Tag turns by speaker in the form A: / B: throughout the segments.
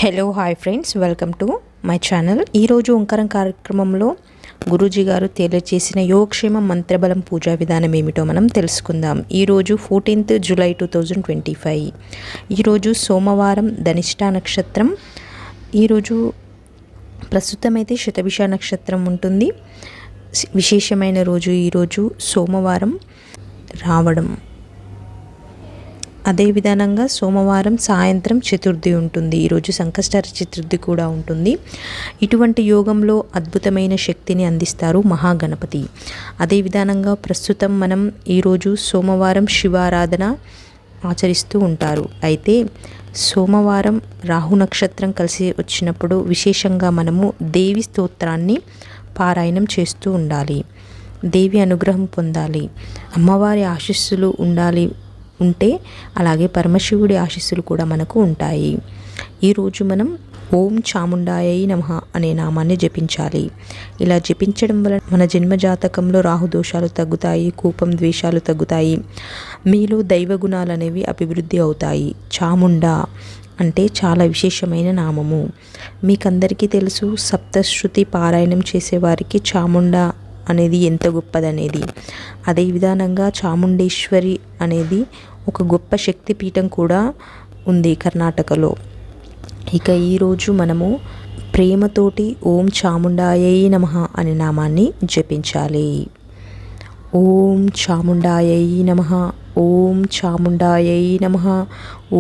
A: Hello hi friends, welcome to my channel. ఈరోజు ఓంకారం కార్యక్రమంలో గురూజీ గారు తెలియజేసిన యోగక్షేమ మంత్రబలం పూజా విధానం ఏమిటో మనం తెలుసుకుందాం. ఈరోజు 14th July 2025. ఈరోజు సోమవారం, ధనిష్ట నక్షత్రం. ఈరోజు ప్రస్తుతం అయితే శతభిష నక్షత్రం ఉంటుంది. విశేషమైన రోజు ఈరోజు సోమవారం రావడం. అదే విధానంగా సోమవారం సాయంత్రం చతుర్థి ఉంటుంది. ఈరోజు సంకష్టహర చతుర్థి కూడా ఉంటుంది. ఇటువంటి యోగంలో అద్భుతమైన శక్తిని అందిస్తారు మహాగణపతి. అదే విధానంగా ప్రస్తుతం మనం ఈరోజు సోమవారం శివారాధన ఆచరిస్తూ ఉంటారు. అయితే సోమవారం రాహు నక్షత్రం కలిసి వచ్చినప్పుడు విశేషంగా మనము దేవి స్తోత్రాన్ని పారాయణం చేస్తూ ఉండాలి. దేవి అనుగ్రహం పొందాలి, అమ్మవారి ఆశీస్సులు ఉంటే అలాగే పరమశివుడి ఆశీస్సులు కూడా మనకు ఉంటాయి. ఈరోజు మనం ఓం చాముండాయై నమః అనే నామాన్ని జపించాలి. ఇలా జపించడం వలన మన జన్మజాతకంలో రాహుదోషాలు తగ్గుతాయి, కోపం ద్వేషాలు తగ్గుతాయి, మీలో దైవ గుణాలు అనేవి అభివృద్ధి అవుతాయి. చాముండా అంటే చాలా విశేషమైన నామము. మీకందరికీ తెలుసు, సప్తశ్రుతి పారాయణం చేసేవారికి చాముండా అనేది ఎంత గొప్పదనేది. అదే విధానంగా చాముండేశ్వరి అనేది ఒక గొప్ప శక్తిపీఠం కూడా ఉంది కర్ణాటకలో. ఇక ఈరోజు మనము ప్రేమతోటి ఓం చాముండాయై నమః అనే నామాన్ని జపించాలి. ఓం చాముండాయై నమః, ఓం చాముండాయై నమః,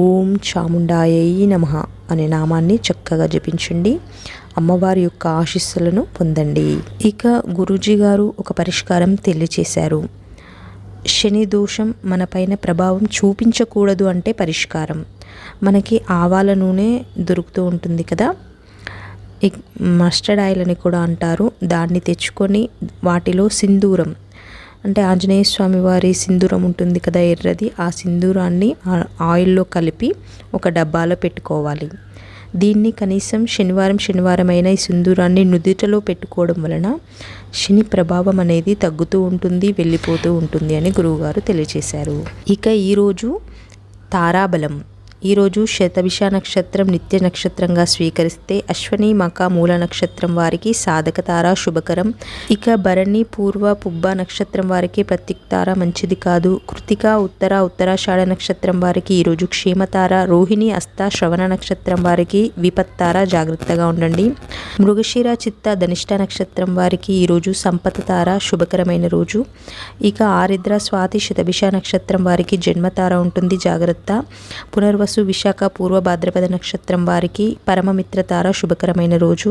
A: ఓం చాముండాయై నమః అనే నామాన్ని చక్కగా జపించండి. అమ్మవారి యొక్క ఆశీస్సులను పొందండి. ఇక గురూజీ గారు ఒక పరిష్కారం తెలియచేశారు. శని దోషం మనపైన ప్రభావం చూపించకూడదు అంటే పరిష్కారం. మనకి ఆవాల నూనె దొరుకుతూ ఉంటుంది కదా, మస్టర్డ్ ఆయిల్ అని కూడా అంటారు. దాన్ని తెచ్చుకొని వాటిలో సింధూరం అంటే ఆంజనేయ స్వామి వారి సింధూరం ఉంటుంది కదా ఎర్రది, ఆ సింధూరాన్ని ఆయిల్లో కలిపి ఒక డబ్బాలో పెట్టుకోవాలి. దీన్ని కనీసం శనివారం అయినా ఈ సింధూరాన్ని నుదుటలో పెట్టుకోవడం వలన శని ప్రభావం అనేది తగ్గుతూ ఉంటుంది, వెళ్ళిపోతూ ఉంటుంది అని గురువుగారు తెలియజేశారు. ఇక ఈరోజు తారాబలం. ఈరోజు శతభిష నక్షత్రం నిత్య నక్షత్రంగా స్వీకరిస్తే అశ్వని మక మూల నక్షత్రం వారికి సాధక తార శుభకరం. ఇక భరణి పూర్వ పుబ్బ నక్షత్రం వారికి ప్రత్యక్తార మంచిది కాదు. కృతిక ఉత్తరాషాఢ నక్షత్రం వారికి ఈరోజు క్షేమతార. రోహిణి అస్త శ్రవణ నక్షత్రం వారికి విపత్తార, జాగ్రత్తగా ఉండండి. మృగశిర చిత్త ధనిష్ట నక్షత్రం వారికి ఈరోజు సంపత తార, శుభకరమైన రోజు. ఇక ఆరిద్ర స్వాతి శతభిష నక్షత్రం వారికి జన్మతార ఉంటుంది, జాగ్రత్త. పునర్వసు విశాఖ పూర్వ భాద్రపద నక్షత్రం వారికి పరమమిత్రతార, శుభకరమైన రోజు.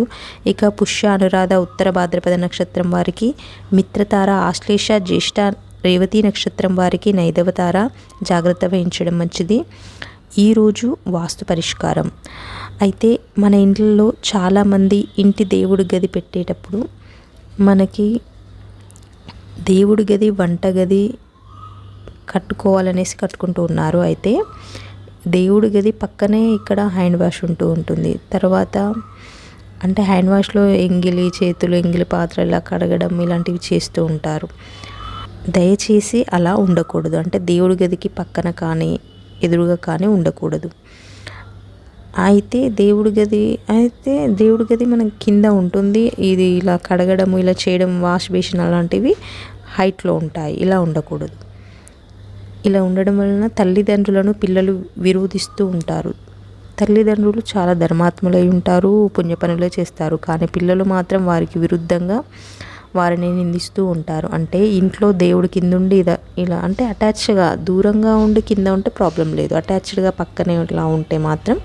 A: ఇక పుష్య అనురాధ ఉత్తర భాద్రపద నక్షత్రం వారికి మిత్రతార. ఆశ్లేష జ్యేష్ఠ రేవతి నక్షత్రం వారికి నైదవతార, జాగ్రత్త వహించడం మంచిది. ఈరోజు వాస్తు పరిష్కారం. అయితే మన ఇంట్లో చాలామంది ఇంటి దేవుడి గది పెట్టేటప్పుడు మనకి దేవుడి గది, వంటగది కట్టుకోవాలనేసి కట్టుకుంటూ ఉన్నారు. అయితే దేవుడి గది పక్కనే ఇక్కడ హ్యాండ్ వాష్ ఉంటూ ఉంటుంది. తర్వాత అంటే హ్యాండ్ వాష్లో ఎంగిలి పాత్రలు ఇలా కడగడం ఇలాంటివి చేస్తూ ఉంటారు. దయచేసి అలా ఉండకూడదు. అంటే దేవుడి గదికి పక్కన కానీ ఎదురుగా కానీ ఉండకూడదు. అయితే దేవుడి గది మన కింద ఉంటుంది. ఇది ఇలా కడగడం ఇలా చేయడం, వాష్ బేసిన్ అలాంటివి హైట్లో ఉంటాయి. ఇలా ఉండకూడదు. ఇలా ఉండడం వలన తల్లిదండ్రులను పిల్లలు విరోధిస్తూ ఉంటారు. తల్లిదండ్రులు చాలా ధర్మాత్ములై ఉంటారు, పుణ్య పనులే చేస్తారు. కానీ పిల్లలు మాత్రం వారికి విరుద్ధంగా వారిని నిందిస్తూ ఉంటారు. అంటే ఇంట్లో దేవుడి కింద ఉండి ఇలా అంటే అటాచ్గా దూరంగా ఉండి కింద ఉంటే ప్రాబ్లం లేదు, అటాచ్డ్గా పక్కనే ఇలా ఉంటే మాత్రం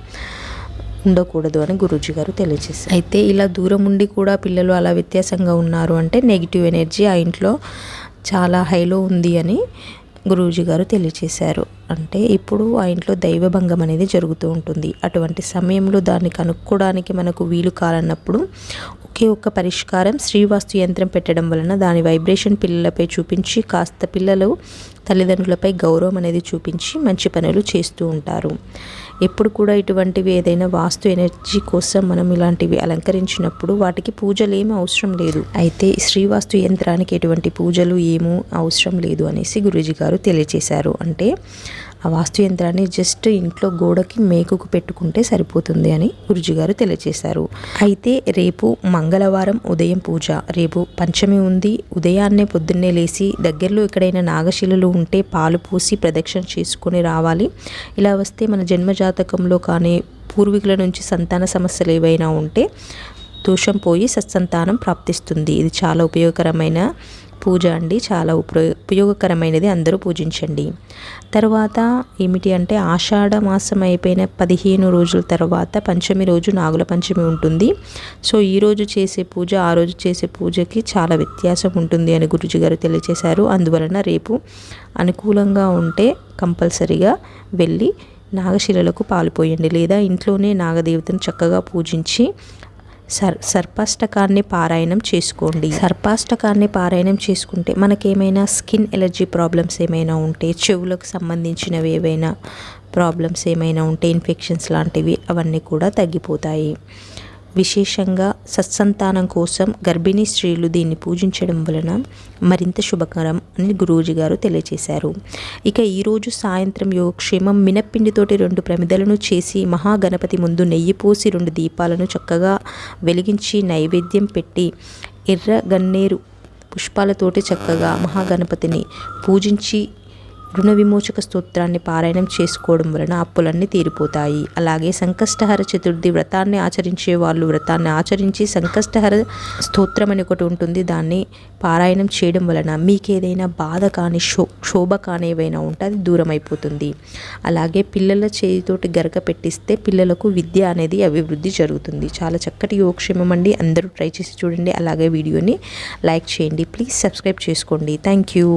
A: ఉండకూడదు అని గురూజీ గారు తెలియజేశారు. అయితే ఇలా దూరం ఉండి కూడా పిల్లలు అలా వ్యత్యాసంగా ఉన్నారు అంటే నెగిటివ్ ఎనర్జీ ఆ ఇంట్లో చాలా హైలో ఉంది అని గురూజీ గారు తెలియచేశారు. అంటే ఇప్పుడు ఆ ఇంట్లో దైవభంగం అనేది జరుగుతూ ఉంటుంది. అటువంటి సమయంలో దాన్ని కనుక్కోవడానికి మనకు వీలు కాలన్నప్పుడు ఒకే ఒక్క పరిష్కారం, శ్రీవాస్తు యంత్రం పెట్టడం వలన దాని వైబ్రేషన్ పిల్లలపై చూపించి కాస్త పిల్లలు తల్లిదండ్రులపై గౌరవం అనేది చూపించి మంచి పనులు చేస్తూ ఉంటారు. ఎప్పుడు కూడా ఇటువంటివి ఏదైనా వాస్తు ఎనర్జీ కోసం మనం ఇలాంటివి అలంకరించినప్పుడు వాటికి పూజలు ఏమీ అవసరం లేదు. అయితే శ్రీవాస్తు యంత్రానికి ఎటువంటి పూజలు ఏమీ అవసరం లేదు అనేసి గురూజీ గారు తెలియచేశారు. అంటే ఆ వాస్తు యంత్రాన్ని జస్ట్ ఇంట్లో గోడకి మేకుకు పెట్టుకుంటే సరిపోతుంది అని గురుజీగారు తెలియజేశారు. అయితే రేపు మంగళవారం ఉదయం పూజ, రేపు పంచమి ఉంది. ఉదయాన్నే పొద్దున్నే లేచి దగ్గరలో ఎక్కడైనా నాగశిలలు ఉంటే పాలు పోసి ప్రదక్షిణ చేసుకొని రావాలి. ఇలా వస్తే మన జన్మజాతకంలో కానీ పూర్వీకుల నుంచి సంతాన సమస్యలు ఏవైనా ఉంటే దోషం పోయి సత్సంతానం ప్రాప్తిస్తుంది. ఇది చాలా ఉపయోగకరమైన పూజ అండి, చాలా ఉపయోగకరమైనది, అందరూ పూజించండి. తర్వాత ఏమిటి అంటే ఆషాఢ మాసం అయిపోయిన 15 రోజుల తర్వాత పంచమి రోజు నాగుల పంచమి ఉంటుంది. సో ఈరోజు చేసే పూజ ఆ రోజు చేసే పూజకి చాలా వ్యత్యాసం ఉంటుంది అని గురుజీ గారు తెలియజేశారు. అందువలన రేపు అనుకూలంగా ఉంటే కంపల్సరీగా వెళ్ళి నాగశిలలకు పాలుపోయండి, లేదా ఇంట్లోనే నాగదేవతను చక్కగా పూజించి సర్పాష్టకాన్ని పారాయణం చేసుకోండి. సర్పాష్టకాన్ని పారాయణం చేసుకుంటే మనకేమైనా స్కిన్ ఎలర్జీ ప్రాబ్లమ్స్ ఏమైనా ఉంటే, చెవులకు సంబంధించినవి ఏవైనా ప్రాబ్లమ్స్ ఏమైనా ఉంటే, ఇన్ఫెక్షన్స్ లాంటివి అవన్నీ కూడా తగ్గిపోతాయి. విశేషంగా సత్సంతానం కోసం గర్భిణీ స్త్రీలు దీన్ని పూజించడం వలన మరింత శుభకరం అని గురూజీ గారు తెలియజేశారు. ఇక ఈరోజు సాయంత్రం యోగక్షేమం మినప్పిండితోటి 2 ప్రమిదలను చేసి మహాగణపతి ముందు నెయ్యి పోసి 2 దీపాలను చక్కగా వెలిగించి నైవేద్యం పెట్టి ఎర్ర గన్నేరు పుష్పాలతోటి చక్కగా మహాగణపతిని పూజించి రుణ విమోచక స్తోత్రాన్ని పారాయణం చేసుకోవడం వలన అప్పులన్నీ తీరిపోతాయి. అలాగే సంకష్టహర చతుర్థి వ్రతాన్ని ఆచరించే వాళ్ళు వ్రతాన్ని ఆచరించి సంకష్టహర స్తోత్రం అని ఒకటి ఉంటుంది, దాన్ని పారాయణం చేయడం వలన మీకు ఏదైనా బాధ కానీ క్షోభ కానీ ఏవైనా ఉంటే అది దూరం అయిపోతుంది. అలాగే పిల్లల చేతితోటి గరక పెట్టిస్తే పిల్లలకు విద్య అనేది అభివృద్ధి జరుగుతుంది. చాలా చక్కటి యోగక్షేమం అండి, అందరూ ట్రై చేసి చూడండి. అలాగే వీడియోని లైక్ చేయండి, ప్లీజ్ సబ్స్క్రైబ్ చేసుకోండి. Thank you.